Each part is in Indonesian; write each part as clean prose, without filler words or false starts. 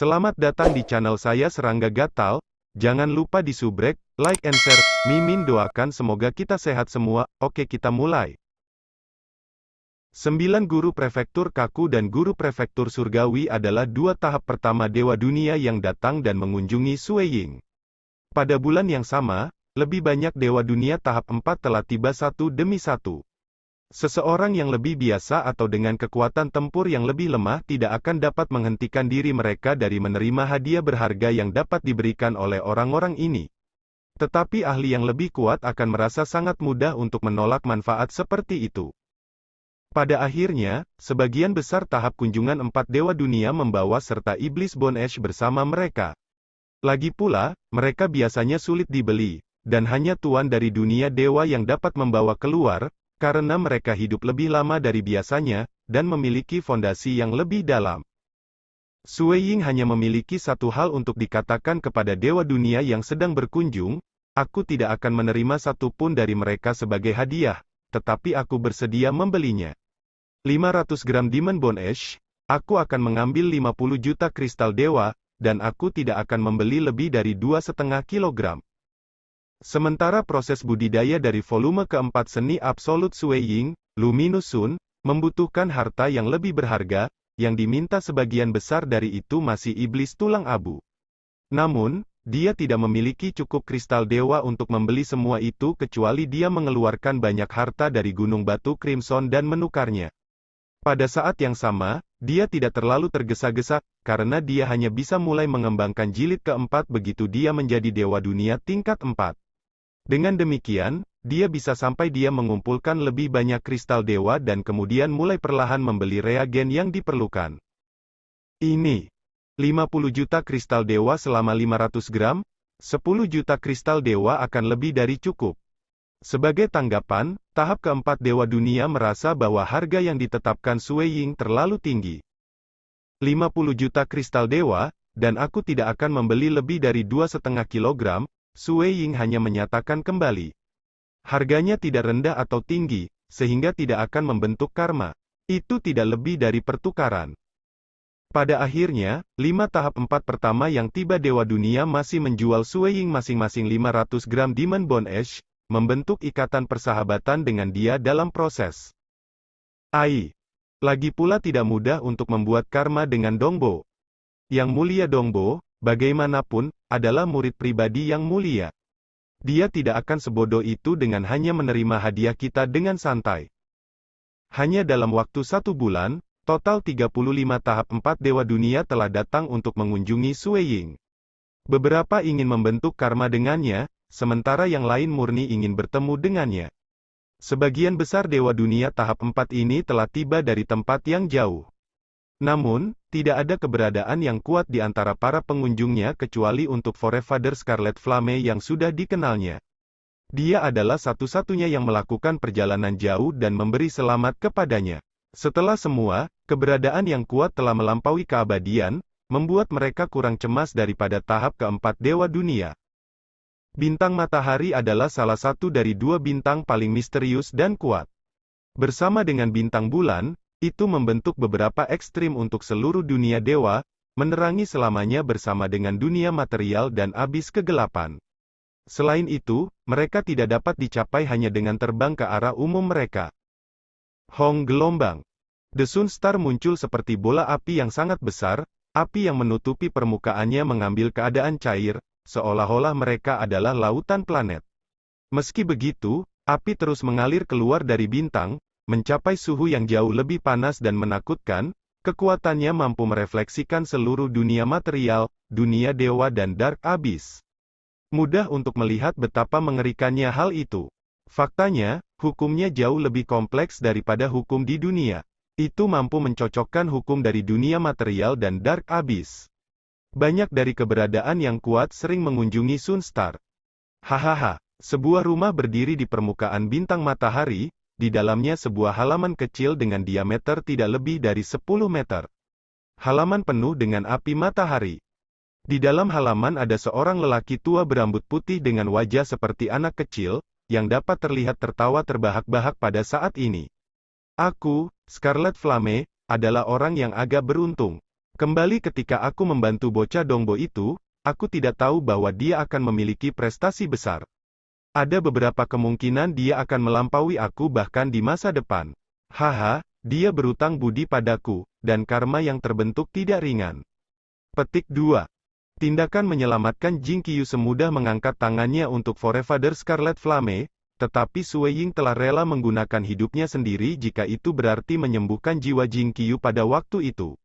Selamat datang di channel saya Serangga Gatal. Jangan lupa di subrek, like and share. Mimin doakan semoga kita sehat semua. Oke, kita mulai. 9 guru prefektur Kaku dan guru prefektur surgawi adalah dua tahap pertama Dewa Dunia yang datang dan mengunjungi Sui Ying. Pada bulan yang sama, lebih banyak Dewa Dunia tahap 4 telah tiba satu demi satu. Seseorang yang lebih biasa atau dengan kekuatan tempur yang lebih lemah tidak akan dapat menghentikan diri mereka dari menerima hadiah berharga yang dapat diberikan oleh orang-orang ini. Tetapi ahli yang lebih kuat akan merasa sangat mudah untuk menolak manfaat seperti itu. Pada akhirnya, sebagian besar tahap kunjungan 4 Dewa Dunia membawa serta Iblis Bone Ash bersama mereka. Lagi pula, mereka biasanya sulit dibeli, dan hanya tuan dari dunia dewa yang dapat membawa keluar, karena mereka hidup lebih lama dari biasanya, dan memiliki fondasi yang lebih dalam. Sui Ying hanya memiliki satu hal untuk dikatakan kepada Dewa Dunia yang sedang berkunjung, aku tidak akan menerima satu pun dari mereka sebagai hadiah, tetapi aku bersedia membelinya. 500 gram Demon Bone Ash, aku akan mengambil 50 juta kristal dewa, dan aku tidak akan membeli lebih dari 2,5 kilogram. Sementara proses budidaya dari volume keempat seni absolut Sui Ying, Luminous Sun, membutuhkan harta yang lebih berharga, yang diminta sebagian besar dari itu masih iblis tulang abu. Namun, dia tidak memiliki cukup kristal dewa untuk membeli semua itu kecuali dia mengeluarkan banyak harta dari gunung batu Crimson dan menukarnya. Pada saat yang sama, dia tidak terlalu tergesa-gesa, karena dia hanya bisa mulai mengembangkan jilid keempat begitu dia menjadi Dewa Dunia tingkat 4. Dengan demikian, dia bisa sampai dia mengumpulkan lebih banyak kristal dewa dan kemudian mulai perlahan membeli reagen yang diperlukan. Ini 50 juta kristal dewa selama 500 gram, 10 juta kristal dewa akan lebih dari cukup. Sebagai tanggapan, tahap keempat Dewa Dunia merasa bahwa harga yang ditetapkan Sui Ying terlalu tinggi. 50 juta kristal dewa, dan aku tidak akan membeli lebih dari 2,5 kilogram, Sui Ying hanya menyatakan kembali. Harganya tidak rendah atau tinggi, sehingga tidak akan membentuk karma. Itu tidak lebih dari pertukaran. Pada akhirnya, 5 tahap 4 pertama yang tiba Dewa Dunia masih menjual Sui Ying masing-masing 500 gram Demon Bone Ash, membentuk ikatan persahabatan dengan dia dalam proses. Lagi pula tidak mudah untuk membuat karma dengan Dongbo. Yang mulia Dongbo, bagaimanapun, adalah murid pribadi yang mulia. Dia tidak akan sebodoh itu dengan hanya menerima hadiah kita dengan santai. Hanya dalam waktu 1 bulan, total 35 tahap 4 Dewa Dunia telah datang untuk mengunjungi Sui Ying. Beberapa ingin membentuk karma dengannya, sementara yang lain murni ingin bertemu dengannya. Sebagian besar Dewa Dunia tahap 4 ini telah tiba dari tempat yang jauh. Namun, tidak ada keberadaan yang kuat di antara para pengunjungnya kecuali untuk Forefather Scarlet Flame yang sudah dikenalnya. Dia adalah satu-satunya yang melakukan perjalanan jauh dan memberi selamat kepadanya. Setelah semua, keberadaan yang kuat telah melampaui keabadian, membuat mereka kurang cemas daripada tahap keempat Dewa Dunia. Bintang matahari adalah salah satu dari 2 bintang paling misterius dan kuat. Bersama dengan bintang bulan, itu membentuk beberapa ekstrim untuk seluruh dunia dewa, menerangi selamanya bersama dengan dunia material dan abis kegelapan. Selain itu, mereka tidak dapat dicapai hanya dengan terbang ke arah umum mereka. Hong gelombang. The Sun Star muncul seperti bola api yang sangat besar, api yang menutupi permukaannya mengambil keadaan cair, seolah-olah mereka adalah lautan planet. Meski begitu, api terus mengalir keluar dari bintang, mencapai suhu yang jauh lebih panas dan menakutkan, kekuatannya mampu merefleksikan seluruh dunia material, dunia dewa dan Dark Abyss. Mudah untuk melihat betapa mengerikannya hal itu. Faktanya, hukumnya jauh lebih kompleks daripada hukum di dunia. Itu mampu mencocokkan hukum dari dunia material dan Dark Abyss. Banyak dari keberadaan yang kuat sering mengunjungi Sun Star. Hahaha, sebuah rumah berdiri di permukaan bintang matahari, di dalamnya sebuah halaman kecil dengan diameter tidak lebih dari 10 meter. Halaman penuh dengan api matahari. Di dalam halaman ada seorang lelaki tua berambut putih dengan wajah seperti anak kecil, yang dapat terlihat tertawa terbahak-bahak pada saat ini. Aku, Scarlet Flame, adalah orang yang agak beruntung. Kembali ketika aku membantu bocah Dongbo itu, aku tidak tahu bahwa dia akan memiliki prestasi besar. Ada beberapa kemungkinan dia akan melampaui aku bahkan di masa depan. Haha, dia berutang budi padaku, dan karma yang terbentuk tidak ringan. Petik 2. Tindakan menyelamatkan Jing Qiyu semudah mengangkat tangannya untuk Forefather Scarlet Flame, tetapi Sui Ying telah rela menggunakan hidupnya sendiri jika itu berarti menyembuhkan jiwa Jing Qiyu pada waktu itu.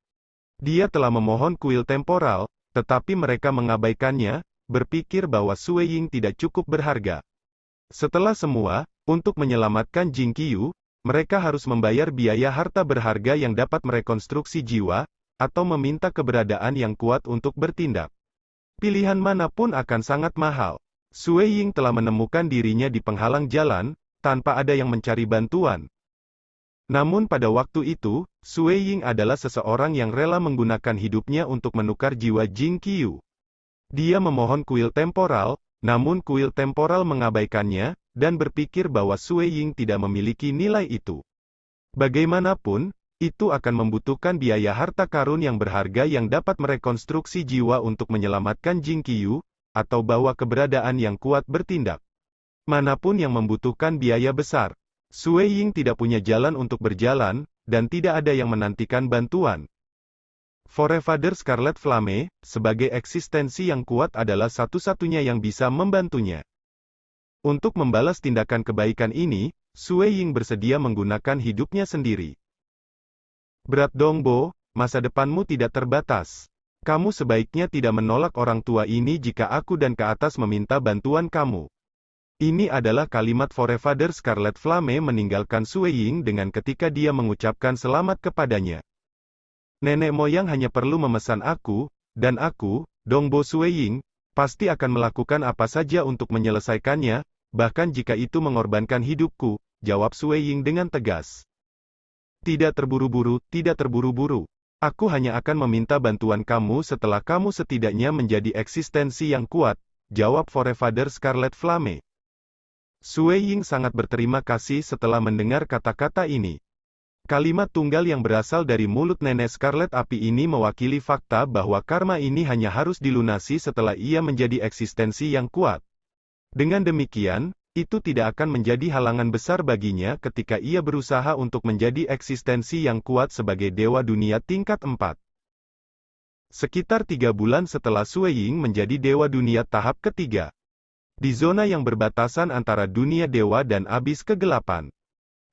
Dia telah memohon kuil temporal, tetapi mereka mengabaikannya, berpikir bahwa Sui Ying tidak cukup berharga. Setelah semua, untuk menyelamatkan Jing Qiyu, mereka harus membayar biaya harta berharga yang dapat merekonstruksi jiwa, atau meminta keberadaan yang kuat untuk bertindak. Pilihan manapun akan sangat mahal. Sui Ying telah menemukan dirinya di penghalang jalan, tanpa ada yang mencari bantuan. Namun pada waktu itu, Sui Ying adalah seseorang yang rela menggunakan hidupnya untuk menukar jiwa Jing Qiyu. Dia memohon kuil temporal, namun kuil temporal mengabaikannya, dan berpikir bahwa Sui Ying tidak memiliki nilai itu. Bagaimanapun, itu akan membutuhkan biaya harta karun yang berharga yang dapat merekonstruksi jiwa untuk menyelamatkan Jing Qiyu, atau bawa keberadaan yang kuat bertindak. Manapun yang membutuhkan biaya besar. Sui Ying tidak punya jalan untuk berjalan, dan tidak ada yang menantikan bantuan. Forefather Scarlet Flame, sebagai eksistensi yang kuat adalah satu-satunya yang bisa membantunya. Untuk membalas tindakan kebaikan ini, Sui Ying bersedia menggunakan hidupnya sendiri. Berat Dongbo, masa depanmu tidak terbatas. Kamu sebaiknya tidak menolak orang tua ini jika aku dan ke atas meminta bantuan kamu. Ini adalah kalimat Forefather Scarlet Flame meninggalkan Sui Ying dengan ketika dia mengucapkan selamat kepadanya. Nenek moyang hanya perlu memesan aku, dan aku, Dongbo Sui Ying, pasti akan melakukan apa saja untuk menyelesaikannya, bahkan jika itu mengorbankan hidupku, jawab Sui Ying dengan tegas. Tidak terburu-buru, tidak terburu-buru. Aku hanya akan meminta bantuan kamu setelah kamu setidaknya menjadi eksistensi yang kuat, jawab Forefather Scarlet Flame. Sui Ying sangat berterima kasih setelah mendengar kata-kata ini. Kalimat tunggal yang berasal dari mulut nenek Scarlet Api ini mewakili fakta bahwa karma ini hanya harus dilunasi setelah ia menjadi eksistensi yang kuat. Dengan demikian, itu tidak akan menjadi halangan besar baginya ketika ia berusaha untuk menjadi eksistensi yang kuat sebagai Dewa Dunia tingkat 4. Sekitar 3 bulan setelah Sui Ying menjadi Dewa Dunia tahap ketiga. Di zona yang berbatasan antara dunia dewa dan abis kegelapan.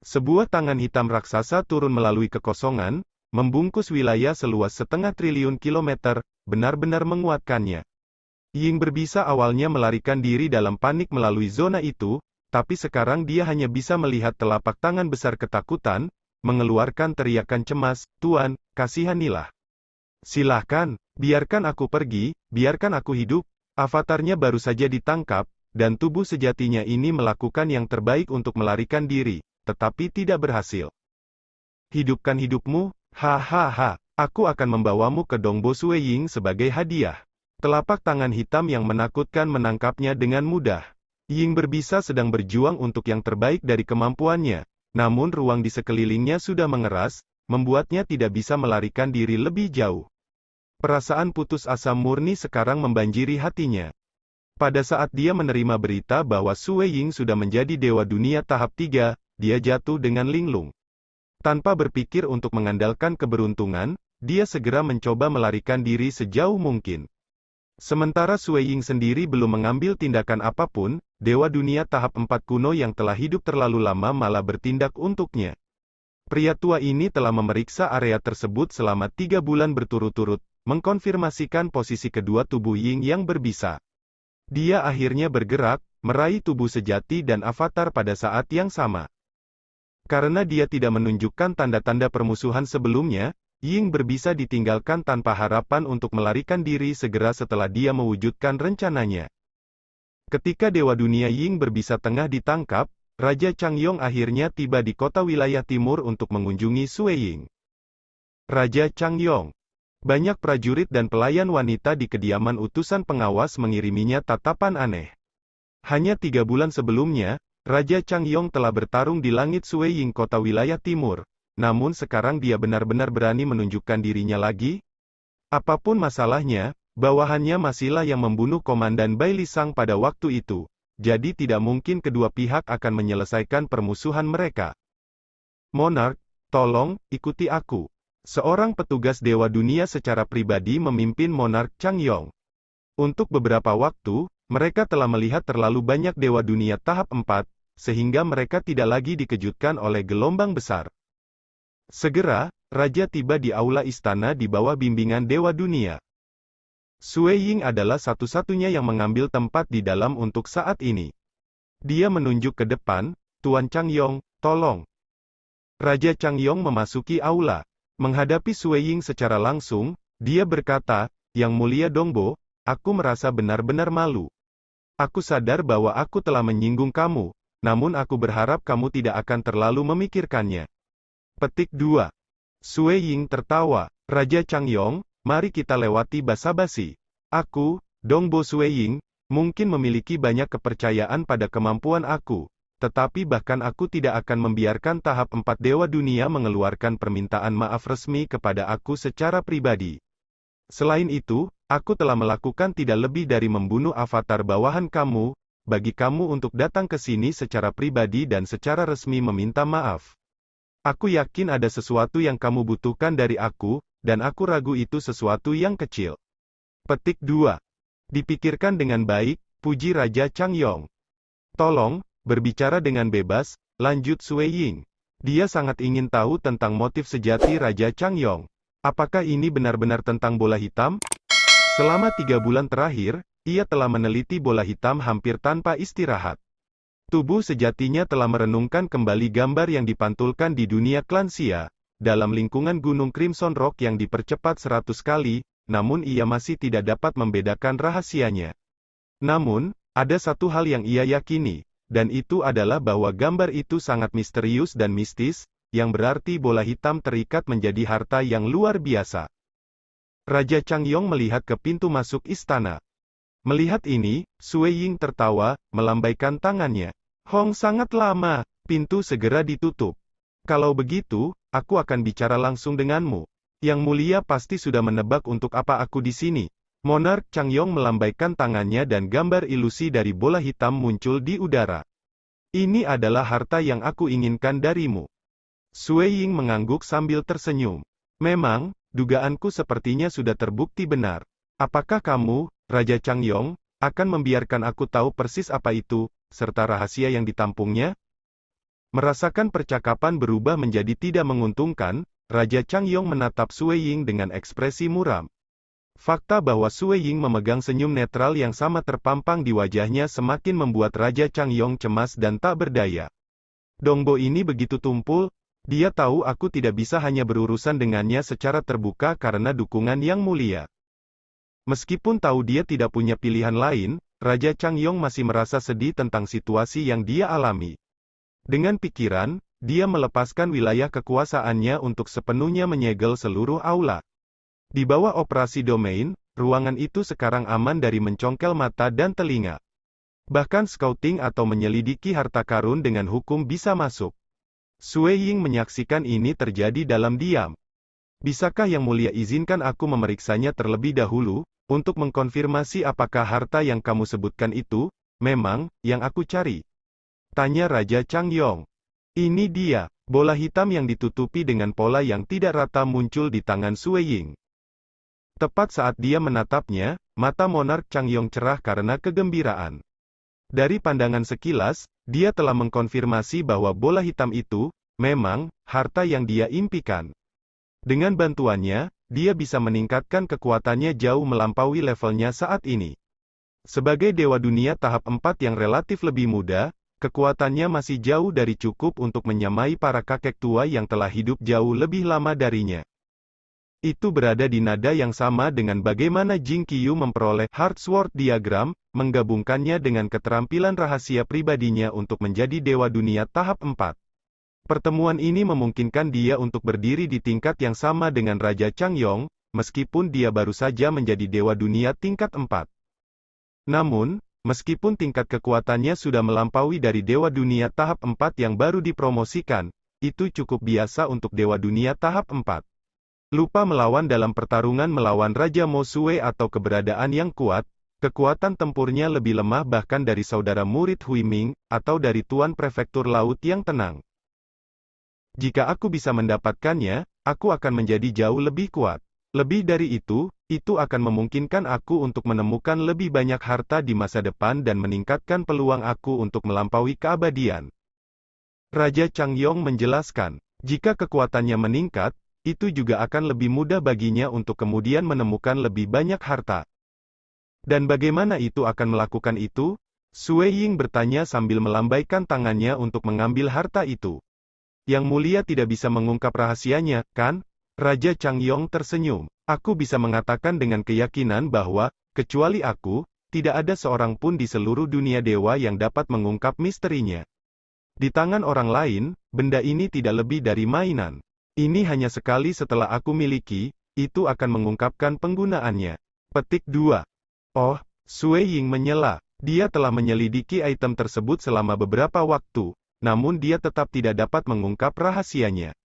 Sebuah tangan hitam raksasa turun melalui kekosongan, membungkus wilayah seluas 0,5 triliun kilometer, benar-benar menguatkannya. Ying berbisa awalnya melarikan diri dalam panik melalui zona itu, tapi sekarang dia hanya bisa melihat telapak tangan besar ketakutan, mengeluarkan teriakan cemas, "Tuan, kasihanilah. Silahkan, biarkan aku pergi, biarkan aku hidup." Avatarnya baru saja ditangkap, dan tubuh sejatinya ini melakukan yang terbaik untuk melarikan diri, tetapi tidak berhasil. Hidupkan hidupmu, hahaha, aku akan membawamu ke Dongbo Sui Ying sebagai hadiah. Telapak tangan hitam yang menakutkan menangkapnya dengan mudah. Ying berbisa sedang berjuang untuk yang terbaik dari kemampuannya, namun ruang di sekelilingnya sudah mengeras, membuatnya tidak bisa melarikan diri lebih jauh. Perasaan putus asa murni sekarang membanjiri hatinya. Pada saat dia menerima berita bahwa Sui Ying sudah menjadi Dewa Dunia tahap 3, dia jatuh dengan linglung. Tanpa berpikir untuk mengandalkan keberuntungan, dia segera mencoba melarikan diri sejauh mungkin. Sementara Sui Ying sendiri belum mengambil tindakan apapun, Dewa Dunia tahap 4 kuno yang telah hidup terlalu lama malah bertindak untuknya. Pria tua ini telah memeriksa area tersebut selama 3 bulan berturut-turut, mengkonfirmasikan posisi kedua tubuh Ying yang berbisa. Dia akhirnya bergerak, meraih tubuh sejati dan avatar pada saat yang sama. Karena dia tidak menunjukkan tanda-tanda permusuhan sebelumnya, Ying berbisa ditinggalkan tanpa harapan untuk melarikan diri segera setelah dia mewujudkan rencananya. Ketika Dewa Dunia Ying berbisa tengah ditangkap, Raja Changyong akhirnya tiba di kota wilayah timur untuk mengunjungi Sui Ying. Raja Changyong. Banyak prajurit dan pelayan wanita di kediaman utusan pengawas mengiriminya tatapan aneh. Hanya 3 bulan sebelumnya, Raja Changyong telah bertarung di langit Sui Ying kota wilayah timur. Namun sekarang dia benar-benar berani menunjukkan dirinya lagi? Apapun masalahnya, bawahannya masihlah yang membunuh Komandan Bai Lisang pada waktu itu. Jadi tidak mungkin kedua pihak akan menyelesaikan permusuhan mereka. Monarch, tolong, ikuti aku. Seorang petugas Dewa Dunia secara pribadi memimpin Monarch Changyong. Untuk beberapa waktu, mereka telah melihat terlalu banyak Dewa Dunia tahap 4, sehingga mereka tidak lagi dikejutkan oleh gelombang besar. Segera, Raja tiba di aula istana di bawah bimbingan Dewa Dunia. Sui Ying adalah satu-satunya yang mengambil tempat di dalam untuk saat ini. Dia menunjuk ke depan, Tuan Changyong, tolong. Raja Changyong memasuki aula. Menghadapi Sui Ying secara langsung, dia berkata, Yang Mulia Dongbo, aku merasa benar-benar malu. Aku sadar bahwa aku telah menyinggung kamu, namun aku berharap kamu tidak akan terlalu memikirkannya. Petik 2. Sui Ying tertawa, Raja Changyong, mari kita lewati basa-basi. Aku, Dongbo Sui Ying, mungkin memiliki banyak kepercayaan pada kemampuan aku, tetapi bahkan aku tidak akan membiarkan tahap 4 Dewa Dunia mengeluarkan permintaan maaf resmi kepada aku secara pribadi. Selain itu, aku telah melakukan tidak lebih dari membunuh avatar bawahan kamu, bagi kamu untuk datang ke sini secara pribadi dan secara resmi meminta maaf. Aku yakin ada sesuatu yang kamu butuhkan dari aku, dan aku ragu itu sesuatu yang kecil. Petik 2. Dipikirkan dengan baik, puji Raja Changyong. Tolong, berbicara dengan bebas, lanjut Sui Ying. Dia sangat ingin tahu tentang motif sejati Raja Changyong. Apakah ini benar-benar tentang bola hitam? Selama 3 bulan terakhir, ia telah meneliti bola hitam hampir tanpa istirahat. Tubuh sejatinya telah merenungkan kembali gambar yang dipantulkan di dunia klan Xia, dalam lingkungan Gunung Crimson Rock yang dipercepat 100 kali, namun ia masih tidak dapat membedakan rahasianya. Namun, ada satu hal yang ia yakini, dan itu adalah bahwa gambar itu sangat misterius dan mistis, yang berarti bola hitam terikat menjadi harta yang luar biasa. Raja Changyong melihat ke pintu masuk istana. Melihat ini, Sui Ying tertawa, melambaikan tangannya. Hong sangat lama, pintu segera ditutup. Kalau begitu, aku akan bicara langsung denganmu. Yang Mulia pasti sudah menebak untuk apa aku di sini. Monarch Changyong melambaikan tangannya dan gambar ilusi dari bola hitam muncul di udara. Ini adalah harta yang aku inginkan darimu. Sui Ying mengangguk sambil tersenyum. Memang, dugaanku sepertinya sudah terbukti benar. Apakah kamu, Raja Changyong, akan membiarkan aku tahu persis apa itu, serta rahasia yang ditampungnya? Merasakan percakapan berubah menjadi tidak menguntungkan, Raja Changyong menatap Sui Ying dengan ekspresi muram. Fakta bahwa Sui Ying memegang senyum netral yang sama terpampang di wajahnya semakin membuat Raja Changyong cemas dan tak berdaya. Dongbo ini begitu tumpul, dia tahu aku tidak bisa hanya berurusan dengannya secara terbuka karena dukungan Yang Mulia. Meskipun tahu dia tidak punya pilihan lain, Raja Changyong masih merasa sedih tentang situasi yang dia alami. Dengan pikiran, dia melepaskan wilayah kekuasaannya untuk sepenuhnya menyegel seluruh aula. Di bawah operasi domain, ruangan itu sekarang aman dari mencongkel mata dan telinga. Bahkan scouting atau menyelidiki harta karun dengan hukum bisa masuk. Sui Ying menyaksikan ini terjadi dalam diam. Bisakah Yang Mulia izinkan aku memeriksanya terlebih dahulu, untuk mengkonfirmasi apakah harta yang kamu sebutkan itu, memang, yang aku cari? Tanya Raja Changyong. Ini dia, bola hitam yang ditutupi dengan pola yang tidak rata muncul di tangan Sui Ying. Tepat saat dia menatapnya, mata Monarch Changyong cerah karena kegembiraan. Dari pandangan sekilas, dia telah mengkonfirmasi bahwa bola hitam itu, memang, harta yang dia impikan. Dengan bantuannya, dia bisa meningkatkan kekuatannya jauh melampaui levelnya saat ini. Sebagai Dewa Dunia tahap 4 yang relatif lebih muda, kekuatannya masih jauh dari cukup untuk menyamai para kakek tua yang telah hidup jauh lebih lama darinya. Itu berada di nada yang sama dengan bagaimana Jing Qiyu memperoleh Heart Sword Diagram, menggabungkannya dengan keterampilan rahasia pribadinya untuk menjadi Dewa Dunia tahap 4. Pertemuan ini memungkinkan dia untuk berdiri di tingkat yang sama dengan Raja Changyong, meskipun dia baru saja menjadi Dewa Dunia tingkat 4. Namun, meskipun tingkat kekuatannya sudah melampaui dari Dewa Dunia tahap 4 yang baru dipromosikan, itu cukup biasa untuk Dewa Dunia tahap 4. Lupa melawan dalam pertarungan melawan Raja Mo Sue atau keberadaan yang kuat, kekuatan tempurnya lebih lemah bahkan dari saudara murid Hui Ming, atau dari Tuan Prefektur Laut yang tenang. Jika aku bisa mendapatkannya, aku akan menjadi jauh lebih kuat. Lebih dari itu akan memungkinkan aku untuk menemukan lebih banyak harta di masa depan dan meningkatkan peluang aku untuk melampaui keabadian. Raja Changyong menjelaskan, jika kekuatannya meningkat, itu juga akan lebih mudah baginya untuk kemudian menemukan lebih banyak harta. Dan bagaimana itu akan melakukan itu? Sue Ying bertanya sambil melambaikan tangannya untuk mengambil harta itu. Yang mulia tidak bisa mengungkap rahasianya, kan? Raja Changyong tersenyum. Aku bisa mengatakan dengan keyakinan bahwa, kecuali aku, tidak ada seorang pun di seluruh dunia dewa yang dapat mengungkap misterinya. Di tangan orang lain, benda ini tidak lebih dari mainan. Ini hanya sekali setelah aku miliki, itu akan mengungkapkan penggunaannya. Petik 2. Oh, Sue Ying menyela. Dia telah menyelidiki item tersebut selama beberapa waktu, namun dia tetap tidak dapat mengungkap rahasianya.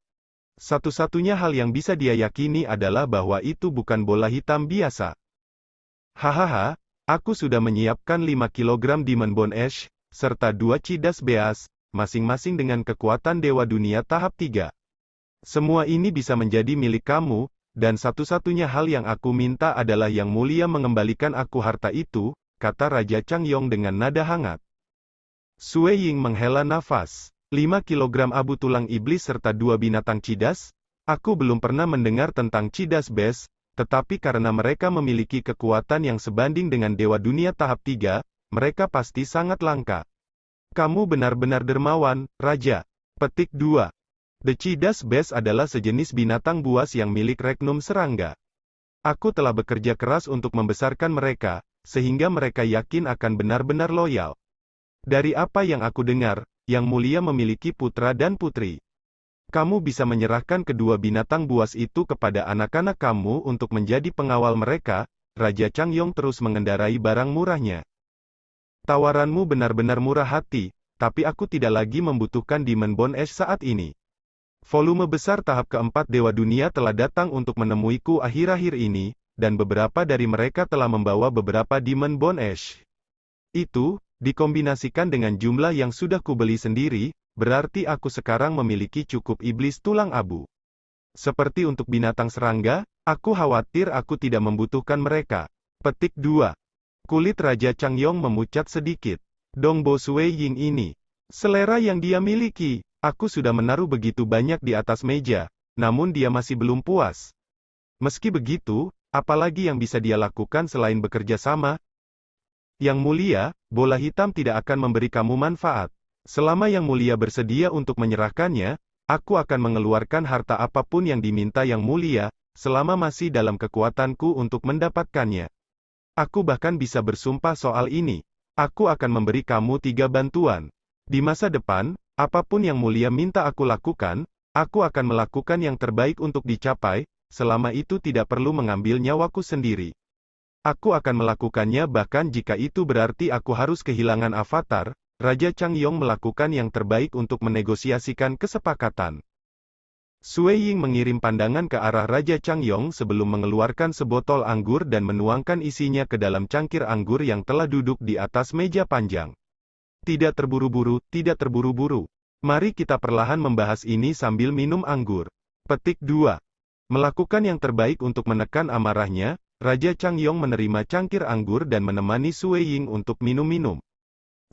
Satu-satunya hal yang bisa dia yakini adalah bahwa itu bukan bola hitam biasa. Hahaha, aku sudah menyiapkan 5 kilogram Demon Bone Ash, serta 2 Cidas Beas, masing-masing dengan kekuatan Dewa Dunia tahap 3. Semua ini bisa menjadi milik kamu, dan satu-satunya hal yang aku minta adalah Yang Mulia mengembalikan aku harta itu, kata Raja Changyong dengan nada hangat. Sue Ying menghela nafas. 5 kilogram abu tulang iblis serta 2 binatang cidas? Aku belum pernah mendengar tentang Cidas Beast, tetapi karena mereka memiliki kekuatan yang sebanding dengan Dewa Dunia tahap 3, mereka pasti sangat langka. Kamu benar-benar dermawan, Raja. Petik 2. The Cidas Beast adalah sejenis binatang buas yang milik Regnum Serangga. Aku telah bekerja keras untuk membesarkan mereka, sehingga mereka yakin akan benar-benar loyal. Dari apa yang aku dengar, Yang Mulia memiliki putra dan putri. Kamu bisa menyerahkan kedua binatang buas itu kepada anak-anak kamu untuk menjadi pengawal mereka. Raja Changyong terus mengendarai barang murahnya. Tawaranmu benar-benar murah hati, tapi aku tidak lagi membutuhkan Demon Bone Ash saat ini. Volume besar tahap keempat Dewa Dunia telah datang untuk menemuiku akhir-akhir ini, dan beberapa dari mereka telah membawa beberapa Demon Bone Ash. Itu, dikombinasikan dengan jumlah yang sudah kubeli sendiri, berarti aku sekarang memiliki cukup iblis tulang abu. Seperti untuk binatang serangga, aku khawatir aku tidak membutuhkan mereka. Petik 2. Kulit Raja Changyong memucat sedikit. Dongbo Sue Ying ini. Selera yang dia miliki. Aku sudah menaruh begitu banyak di atas meja, namun dia masih belum puas. Meski begitu, apalagi yang bisa dia lakukan selain bekerja sama? Yang Mulia, bola hitam tidak akan memberi kamu manfaat. Selama Yang Mulia bersedia untuk menyerahkannya, aku akan mengeluarkan harta apapun yang diminta Yang Mulia, selama masih dalam kekuatanku untuk mendapatkannya. Aku bahkan bisa bersumpah soal ini. Aku akan memberi kamu 3 bantuan. Di masa depan, apapun Yang Mulia minta aku lakukan, aku akan melakukan yang terbaik untuk dicapai, selama itu tidak perlu mengambil nyawaku sendiri. Aku akan melakukannya bahkan jika itu berarti aku harus kehilangan avatar. Raja Changyong melakukan yang terbaik untuk menegosiasikan kesepakatan. Sue Ying mengirim pandangan ke arah Raja Changyong sebelum mengeluarkan sebotol anggur dan menuangkan isinya ke dalam cangkir anggur yang telah duduk di atas meja panjang. Tidak terburu-buru, tidak terburu-buru. Mari kita perlahan membahas ini sambil minum anggur. Petik 2. Melakukan yang terbaik untuk menekan amarahnya, Raja Changyong menerima cangkir anggur dan menemani Sue Ying untuk minum-minum.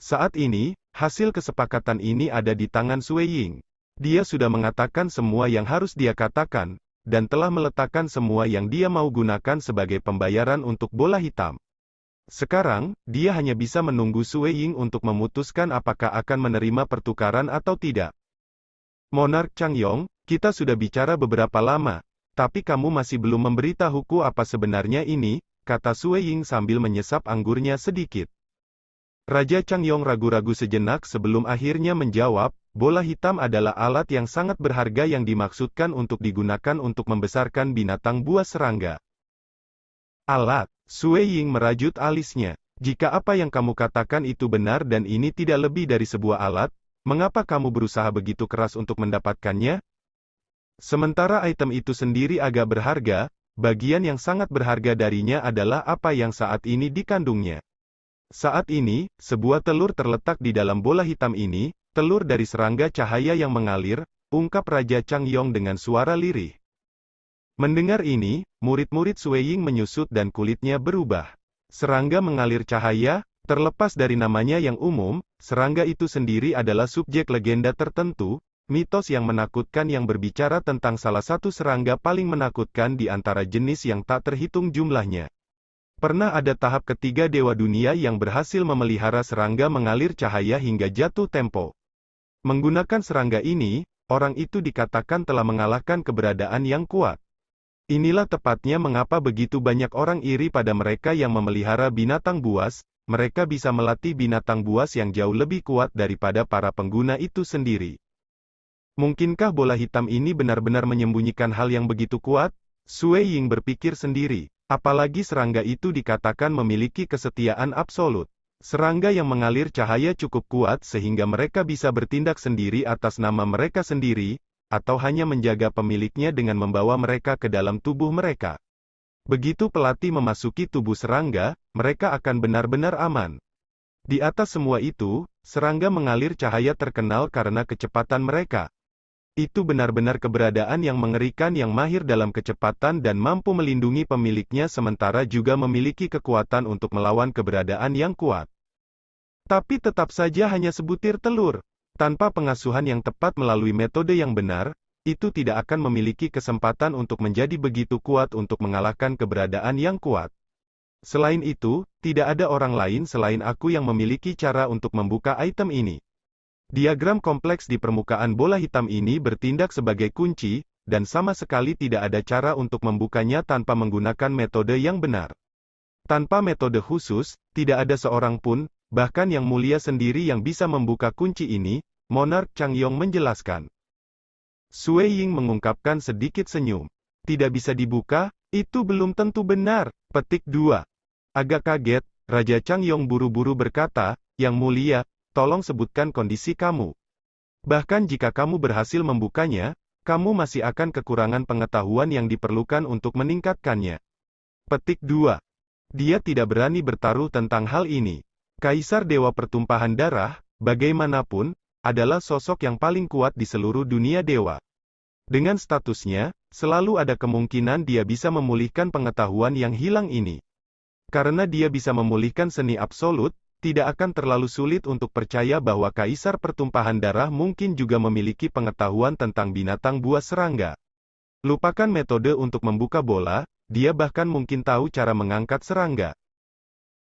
Saat ini, hasil kesepakatan ini ada di tangan Sue Ying. Dia sudah mengatakan semua yang harus dia katakan, dan telah meletakkan semua yang dia mau gunakan sebagai pembayaran untuk bola hitam. Sekarang, dia hanya bisa menunggu Sue Ying untuk memutuskan apakah akan menerima pertukaran atau tidak. Monark Changyong, kita sudah bicara beberapa lama. Tapi kamu masih belum memberitahuku apa sebenarnya ini, kata Sue Ying sambil menyesap anggurnya sedikit. Raja Changyong ragu-ragu sejenak sebelum akhirnya menjawab, bola hitam adalah alat yang sangat berharga yang dimaksudkan untuk digunakan untuk membesarkan binatang buas serangga. Alat, Sue Ying merajut alisnya. Jika apa yang kamu katakan itu benar dan ini tidak lebih dari sebuah alat, mengapa kamu berusaha begitu keras untuk mendapatkannya? Sementara item itu sendiri agak berharga, bagian yang sangat berharga darinya adalah apa yang saat ini dikandungnya. Saat ini, sebuah telur terletak di dalam bola hitam ini, telur dari serangga cahaya yang mengalir, ungkap Raja Changyong dengan suara lirih. Mendengar ini, murid-murid Sui Ying menyusut dan kulitnya berubah. Serangga mengalir cahaya, terlepas dari namanya yang umum, serangga itu sendiri adalah subjek legenda tertentu, mitos yang menakutkan yang berbicara tentang salah satu serangga paling menakutkan di antara jenis yang tak terhitung jumlahnya. Pernah ada tahap ketiga Dewa Dunia yang berhasil memelihara serangga mengalir cahaya hingga jatuh tempo. Menggunakan serangga ini, orang itu dikatakan telah mengalahkan keberadaan yang kuat. Inilah tepatnya mengapa begitu banyak orang iri pada mereka yang memelihara binatang buas, mereka bisa melatih binatang buas yang jauh lebih kuat daripada para pengguna itu sendiri. Mungkinkah bola hitam ini benar-benar menyembunyikan hal yang begitu kuat? Sui Ying berpikir sendiri. Apalagi serangga itu dikatakan memiliki kesetiaan absolut. Serangga yang mengalir cahaya cukup kuat sehingga mereka bisa bertindak sendiri atas nama mereka sendiri, atau hanya menjaga pemiliknya dengan membawa mereka ke dalam tubuh mereka. Begitu pelatih memasuki tubuh serangga, mereka akan benar-benar aman. Di atas semua itu, serangga mengalir cahaya terkenal karena kecepatan mereka. Itu benar-benar keberadaan yang mengerikan yang mahir dalam kecepatan dan mampu melindungi pemiliknya sementara juga memiliki kekuatan untuk melawan keberadaan yang kuat. Tapi tetap saja hanya sebutir telur. Tanpa pengasuhan yang tepat melalui metode yang benar, itu tidak akan memiliki kesempatan untuk menjadi begitu kuat untuk mengalahkan keberadaan yang kuat. Selain itu, tidak ada orang lain selain aku yang memiliki cara untuk membuka item ini. Diagram kompleks di permukaan bola hitam ini bertindak sebagai kunci, dan sama sekali tidak ada cara untuk membukanya tanpa menggunakan metode yang benar. Tanpa metode khusus, tidak ada seorang pun, bahkan yang mulia sendiri yang bisa membuka kunci ini, Monarch Changyong menjelaskan. Sui Ying mengungkapkan sedikit senyum. Tidak bisa dibuka, itu belum tentu benar. Petik 2. Agak kaget, Raja Changyong buru-buru berkata, Yang mulia, tolong sebutkan kondisi kamu. Bahkan jika kamu berhasil membukanya, kamu masih akan kekurangan pengetahuan yang diperlukan untuk meningkatkannya. Petik 2. Dia tidak berani bertaruh tentang hal ini. Kaisar Dewa Pertumpahan Darah, bagaimanapun, adalah sosok yang paling kuat di seluruh dunia dewa. Dengan statusnya, selalu ada kemungkinan dia bisa memulihkan pengetahuan yang hilang ini. Karena dia bisa memulihkan seni absolut, tidak akan terlalu sulit untuk percaya bahwa Kaisar Pertumpahan Darah mungkin juga memiliki pengetahuan tentang binatang buas serangga. Lupakan metode untuk membuka bola, dia bahkan mungkin tahu cara mengangkat serangga.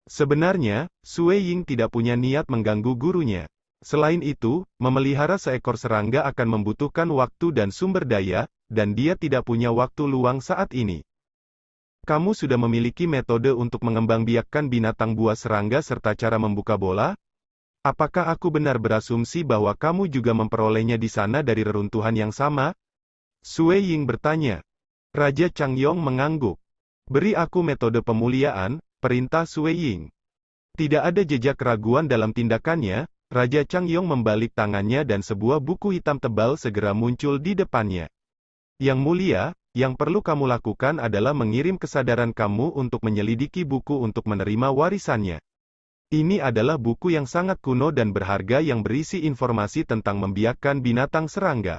Sebenarnya, Sui Ying tidak punya niat mengganggu gurunya. Selain itu, memelihara seekor serangga akan membutuhkan waktu dan sumber daya, dan dia tidak punya waktu luang saat ini. Kamu sudah memiliki metode untuk mengembangbiakkan binatang buas serangga serta cara membuka bola? Apakah aku benar berasumsi bahwa kamu juga memperolehnya di sana dari reruntuhan yang sama? Sui Ying bertanya. Raja Changyong mengangguk. Beri aku metode pemuliaan, perintah Sui Ying. Tidak ada jejak keraguan dalam tindakannya, Raja Changyong membalik tangannya dan sebuah buku hitam tebal segera muncul di depannya. Yang mulia, yang perlu kamu lakukan adalah mengirim kesadaran kamu untuk menyelidiki buku untuk menerima warisannya. Ini adalah buku yang sangat kuno dan berharga yang berisi informasi tentang membiakkan binatang serangga.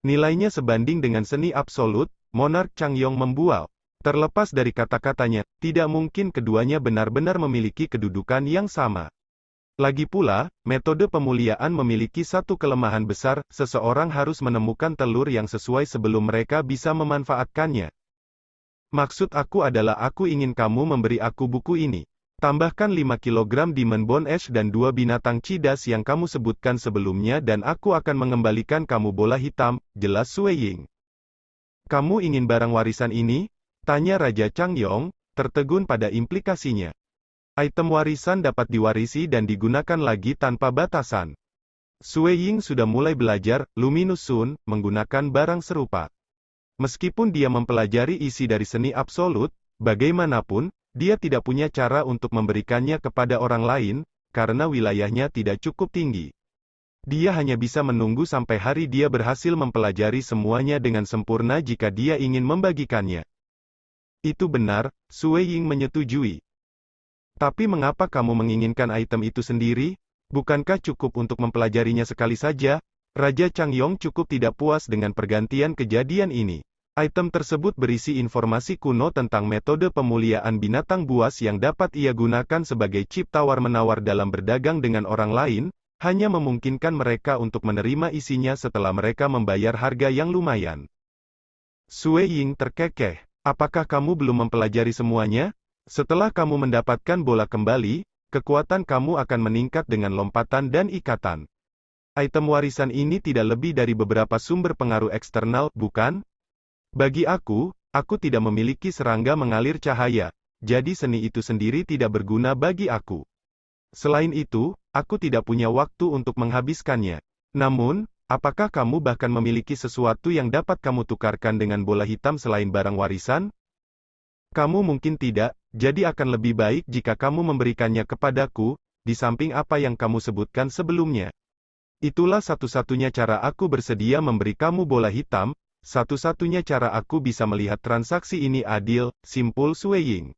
Nilainya sebanding dengan seni absolut, Monarch Changyong membual. Terlepas dari kata-katanya, tidak mungkin keduanya benar-benar memiliki kedudukan yang sama. Lagi pula, metode pemuliaan memiliki satu kelemahan besar, seseorang harus menemukan telur yang sesuai sebelum mereka bisa memanfaatkannya. Maksud aku adalah aku ingin kamu memberi aku buku ini. Tambahkan 5 kg Demon Bone Ash dan 2 binatang cidas yang kamu sebutkan sebelumnya dan aku akan mengembalikan kamu bola hitam, jelas Sui Ying. Kamu ingin barang warisan ini? Tanya Raja Changyong, tertegun pada implikasinya. Item warisan dapat diwarisi dan digunakan lagi tanpa batasan. Sui Ying sudah mulai belajar, Luminous Sun, menggunakan barang serupa. Meskipun dia mempelajari isi dari seni absolut, bagaimanapun, dia tidak punya cara untuk memberikannya kepada orang lain, karena wilayahnya tidak cukup tinggi. Dia hanya bisa menunggu sampai hari dia berhasil mempelajari semuanya dengan sempurna jika dia ingin membagikannya. Itu benar, Sui Ying menyetujui. Tapi mengapa kamu menginginkan item itu sendiri? Bukankah cukup untuk mempelajarinya sekali saja? Raja Changyong cukup tidak puas dengan pergantian kejadian ini. Item tersebut berisi informasi kuno tentang metode pemuliaan binatang buas yang dapat ia gunakan sebagai chip tawar-menawar dalam berdagang dengan orang lain, hanya memungkinkan mereka untuk menerima isinya setelah mereka membayar harga yang lumayan. Sui Ying terkekeh. Apakah kamu belum mempelajari semuanya? Setelah kamu mendapatkan bola kembali, kekuatan kamu akan meningkat dengan lompatan dan ikatan. Item warisan ini tidak lebih dari beberapa sumber pengaruh eksternal, bukan? Bagi aku tidak memiliki serangga mengalir cahaya, jadi seni itu sendiri tidak berguna bagi aku. Selain itu, aku tidak punya waktu untuk menghabiskannya. Namun, apakah kamu bahkan memiliki sesuatu yang dapat kamu tukarkan dengan bola hitam selain barang warisan? Kamu mungkin tidak, jadi akan lebih baik jika kamu memberikannya kepadaku, di samping apa yang kamu sebutkan sebelumnya. Itulah satu-satunya cara aku bersedia memberi kamu bola hitam, satu-satunya cara aku bisa melihat transaksi ini adil, simpul Sui Ying.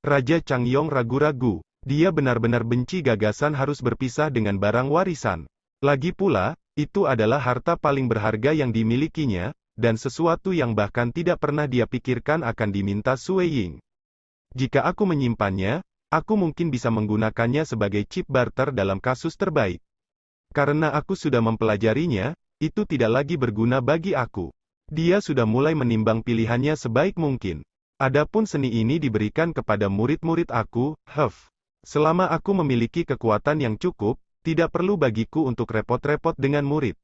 Raja Changyong ragu-ragu. Dia benar-benar benci gagasan harus berpisah dengan barang warisan. Lagi pula, itu adalah harta paling berharga yang dimilikinya, dan sesuatu yang bahkan tidak pernah dia pikirkan akan diminta Sui Ying. Jika aku menyimpannya, aku mungkin bisa menggunakannya sebagai chip barter dalam kasus terbaik. Karena aku sudah mempelajarinya, itu tidak lagi berguna bagi aku. Dia sudah mulai menimbang pilihannya sebaik mungkin. Adapun seni ini diberikan kepada murid-murid aku, Selama aku memiliki kekuatan yang cukup, tidak perlu bagiku untuk repot-repot dengan murid.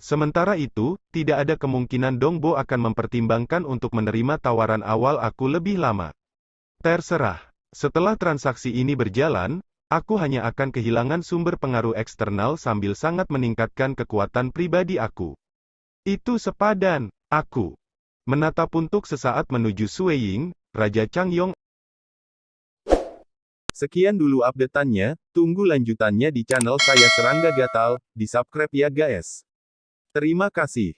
Sementara itu, tidak ada kemungkinan Dongbo akan mempertimbangkan untuk menerima tawaran awal aku lebih lama. Terserah. Setelah transaksi ini berjalan, aku hanya akan kehilangan sumber pengaruh eksternal sambil sangat meningkatkan kekuatan pribadi aku. Itu sepadan. Aku menatap untuk sesaat menuju Sui Ying, Raja Changyong. Sekian dulu update-annya, tunggu lanjutannya di channel saya Serangga Gatal, di subscribe ya guys. Terima kasih.